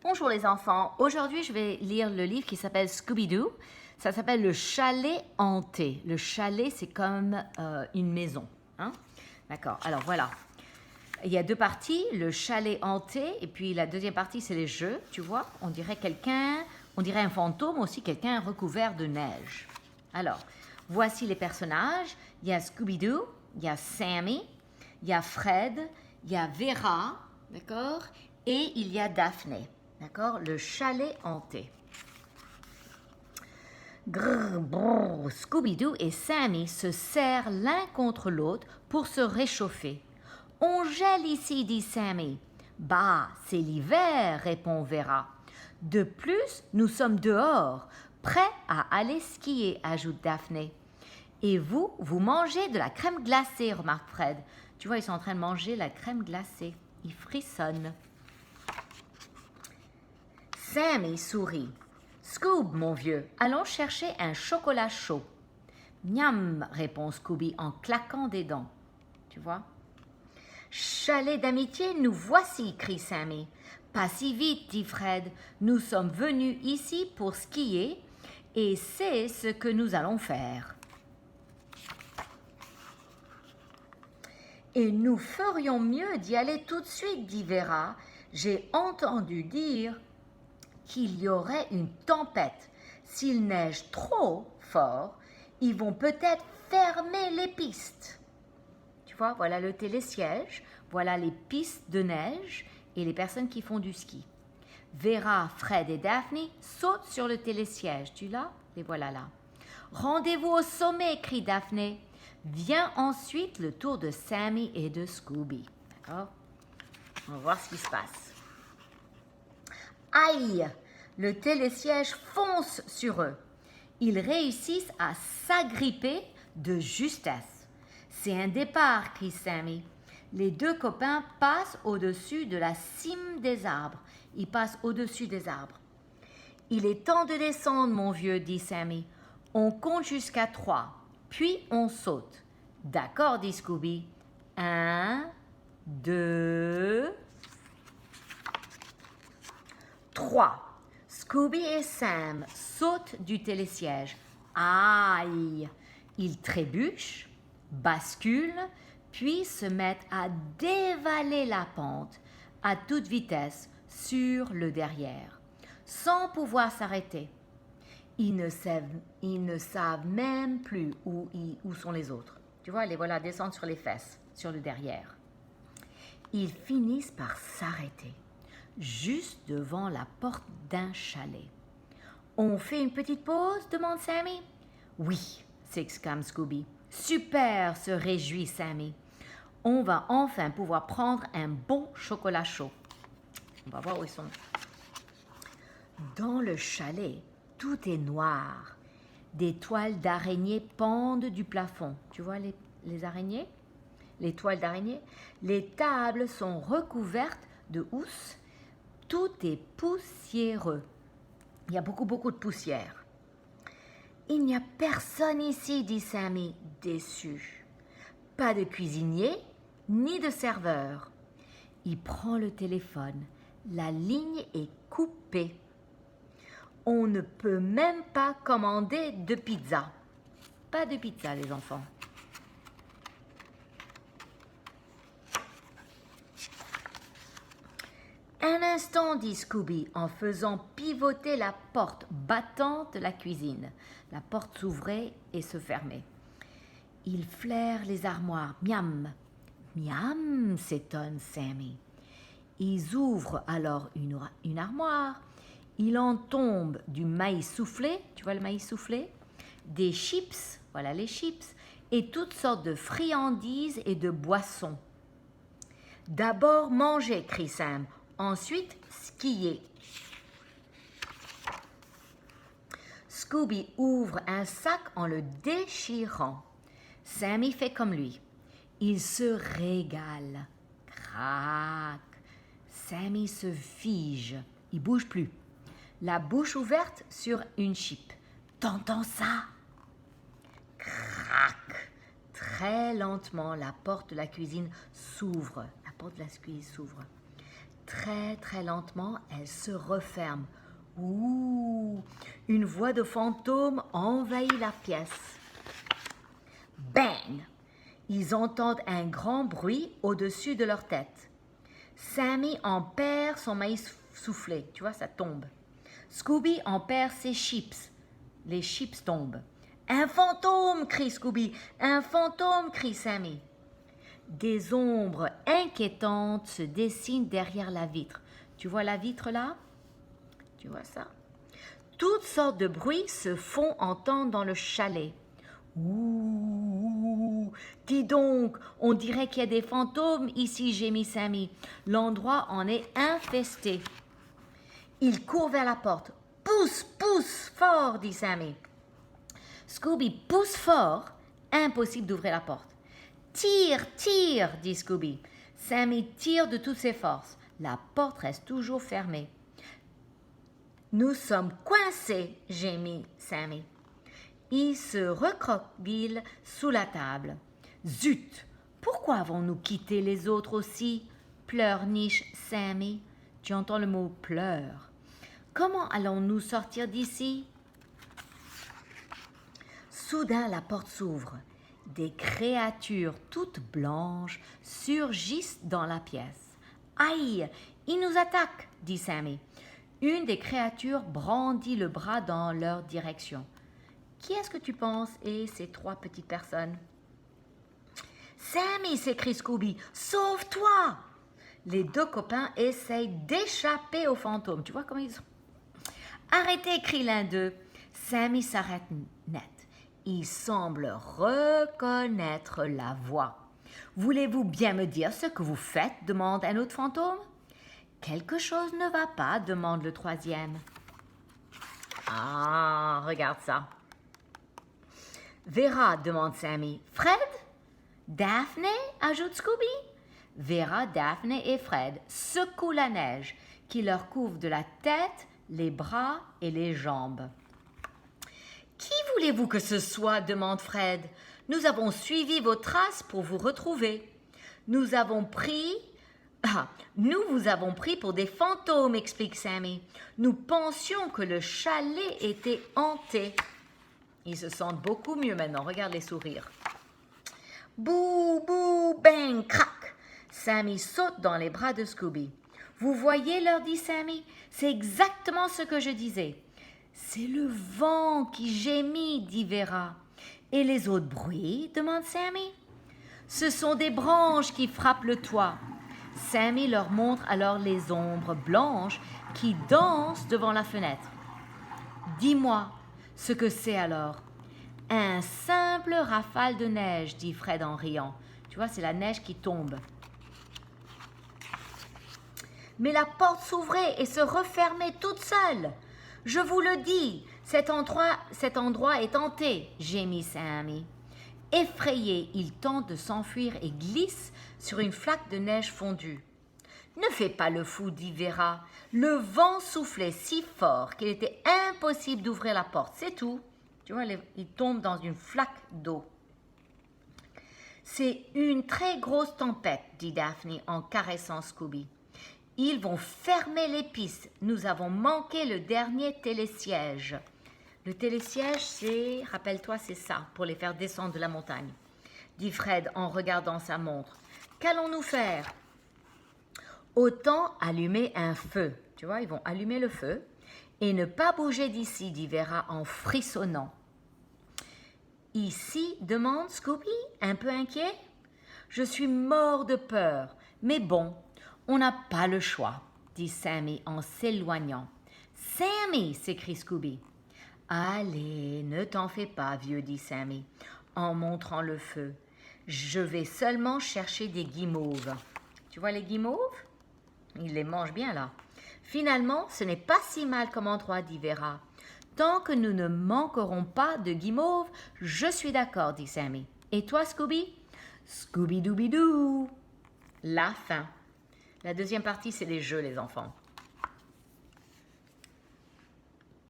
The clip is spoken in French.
Bonjour les enfants, aujourd'hui je vais lire le livre qui s'appelle Scooby-Doo. Ça s'appelle Le Chalet Hanté. Le chalet c'est comme une maison. Hein? D'accord, alors voilà. Il y a deux parties, le chalet hanté et puis la deuxième partie c'est les jeux, tu vois. On dirait un fantôme aussi, quelqu'un recouvert de neige. Alors, voici les personnages. Il y a Scooby-Doo, il y a Sammy, il y a Fred, il y a Vera, d'accord, et il y a Daphné. D'accord? Le chalet hanté. Grrr, brrr, Scooby-Doo et Sammy se serrent l'un contre l'autre pour se réchauffer. On gèle ici, dit Sammy. Bah, c'est l'hiver, répond Vera. De plus, nous sommes dehors, prêts à aller skier, ajoute Daphné. Et vous, vous mangez de la crème glacée, remarque Fred. Tu vois, ils sont en train de manger la crème glacée. Ils frissonnent. Sammy sourit. Scoob, mon vieux, allons chercher un chocolat chaud. Miam, répond Scooby en claquant des dents. Tu vois? Chalet d'amitié, nous voici, crie Sammy. Pas si vite, dit Fred. Nous sommes venus ici pour skier et c'est ce que nous allons faire. Et nous ferions mieux d'y aller tout de suite, dit Vera. J'ai entendu dire qu'il y aurait une tempête. S'il neige trop fort, ils vont peut-être fermer les pistes. Tu vois, voilà le télésiège, voilà les pistes de neige et les personnes qui font du ski. Vera, Fred et Daphne sautent sur le télésiège. Tu l'as? Les voilà là. Rendez-vous au sommet, crie Daphné. Vient ensuite le tour de Sammy et de Scooby. D'accord? On va voir ce qui se passe. Aïe! Le télésiège fonce sur eux. Ils réussissent à s'agripper de justesse. C'est un départ, crie Sammy. Les deux copains passent au-dessus de la cime des arbres. Ils passent au-dessus des arbres. Il est temps de descendre, mon vieux, dit Sammy. On compte jusqu'à 3, puis on saute. D'accord, dit Scooby. 1, 2, 3. Scooby et Sam sautent du télésiège. Aïe! Ils trébuchent, basculent, puis se mettent à dévaler la pente à toute vitesse sur le derrière, sans pouvoir s'arrêter. Ils ne savent même plus où sont les autres. Tu vois, les voilà descendre sur les fesses, sur le derrière. Ils finissent par s'arrêter juste devant la porte d'un chalet. On fait une petite pause, demande Sammy. Oui, s'exclame Scooby. Super, se réjouit Sammy. On va enfin pouvoir prendre un bon chocolat chaud. On va voir où ils sont. Dans le chalet, tout est noir. Des toiles d'araignées pendent du plafond. Tu vois les araignées? Les toiles d'araignées? Les tables sont recouvertes de housses. Tout est poussiéreux. Il y a beaucoup de poussière. Il n'y a personne ici, dit Sammy, déçu. Pas de cuisinier, ni de serveur. Il prend le téléphone. La ligne est coupée. On ne peut même pas commander de pizza. Pas de pizza, les enfants. Un instant, dit Scooby, en faisant pivoter la porte battante de la cuisine. La porte s'ouvrait et se fermait. Il flaire les armoires. Miam, miam, s'étonne Sammy. Ils ouvrent alors une armoire. Il en tombe du maïs soufflé, tu vois le maïs soufflé, des chips, voilà les chips, et toutes sortes de friandises et de boissons. D'abord manger, crie Sam. Ensuite, skier. Scooby ouvre un sac en le déchirant. Sammy fait comme lui. Il se régale. Crac. Sammy se fige. Il bouge plus. La bouche ouverte sur une chip. T'entends ça? Crac. Très lentement, la porte de la cuisine s'ouvre. La porte de la cuisine s'ouvre. Très très lentement, elle se referme. Ouh, une voix de fantôme envahit la pièce. Bang! Ils entendent un grand bruit au-dessus de leur tête. Sammy en perd son maïs soufflé, tu vois, ça tombe. Scooby en perd ses chips. Les chips tombent. Un fantôme, crie Scooby. Un fantôme, crie Sammy. Des ombres inquiétantes se dessinent derrière la vitre. Tu vois la vitre là? Tu vois ça? Toutes sortes de bruits se font entendre dans le chalet. Ouh, dis donc, on dirait qu'il y a des fantômes ici, gémit Sammy. L'endroit en est infesté. Il court vers la porte. Pousse, pousse fort, dit Sammy. Scooby pousse fort. Impossible d'ouvrir la porte. Tire, tire, dit Scooby. Sammy tire de toutes ses forces. La porte reste toujours fermée. Nous sommes coincés, gémit Sammy. Il se recroqueville sous la table. Zut! Pourquoi avons-nous quitté les autres aussi? Pleurniche Sammy. Tu entends le mot pleure. Comment allons-nous sortir d'ici? Soudain, la porte s'ouvre. Des créatures toutes blanches surgissent dans la pièce. Aïe! Ils nous attaquent, dit Sammy. Une des créatures brandit le bras dans leur direction. Qui est-ce que tu penses est ces trois petites personnes? Sammy, s'écrie Scooby, sauve-toi! Les deux copains essayent d'échapper aux fantômes. Tu vois comment ils sont? Arrêtez, crie l'un d'eux. Sammy s'arrête net. Il semble reconnaître la voix. Voulez-vous bien me dire ce que vous faites? Demande un autre fantôme. Quelque chose ne va pas, demande le troisième. Ah, regarde ça. Vera, demande Sammy. Fred? Daphné? Ajoute Scooby. Vera, Daphné et Fred secouent la neige qui leur couvre de la tête, les bras et les jambes. Qui voulez-vous que ce soit? Demande Fred. Nous avons suivi vos traces pour vous retrouver. Nous vous avons pris pour des fantômes, explique Sammy. Nous pensions que le chalet était hanté. Ils se sentent beaucoup mieux maintenant. Regarde les sourires. Bouh, bouh, bang, crac. Sammy saute dans les bras de Scooby. Vous voyez, leur dit Sammy, c'est exactement ce que je disais. C'est le vent qui gémit, dit Vera. Et les autres bruits? Demande Sammy. Ce sont des branches qui frappent le toit. Sammy leur montre alors les ombres blanches qui dansent devant la fenêtre. Dis-moi ce que c'est alors. Un simple rafale de neige, dit Fred en riant. Tu vois, c'est la neige qui tombe. Mais la porte s'ouvrait et se refermait toute seule. Je vous le dis, cet endroit est hanté, gémit Sammy. Effrayé, il tente de s'enfuir et glisse sur une flaque de neige fondue. Ne fais pas le fou, dit Vera. Le vent soufflait si fort qu'il était impossible d'ouvrir la porte, c'est tout. Tu vois, il tombe dans une flaque d'eau. C'est une très grosse tempête, dit Daphne en caressant Scooby. Ils vont fermer les pistes. Nous avons manqué le dernier télésiège. Le télésiège, rappelle-toi, c'est ça, pour les faire descendre de la montagne, dit Fred en regardant sa montre. Qu'allons-nous faire? Autant allumer un feu. Tu vois, ils vont allumer le feu et ne pas bouger d'ici, dit Vera en frissonnant. Ici, demande Scooby, un peu inquiet. Je suis mort de peur, mais bon, on n'a pas le choix, dit Sammy en s'éloignant. Sammy, s'écrie Scooby. Allez, ne t'en fais pas, vieux, dit Sammy en montrant le feu. Je vais seulement chercher des guimauves. Tu vois les guimauves? Ils les mangent bien là. Finalement, ce n'est pas si mal comme endroit, dit Vera. Tant que nous ne manquerons pas de guimauves, je suis d'accord, dit Sammy. Et toi, Scooby? Scooby-Dooby-Doo. La fin. La deuxième partie, c'est les jeux, les enfants.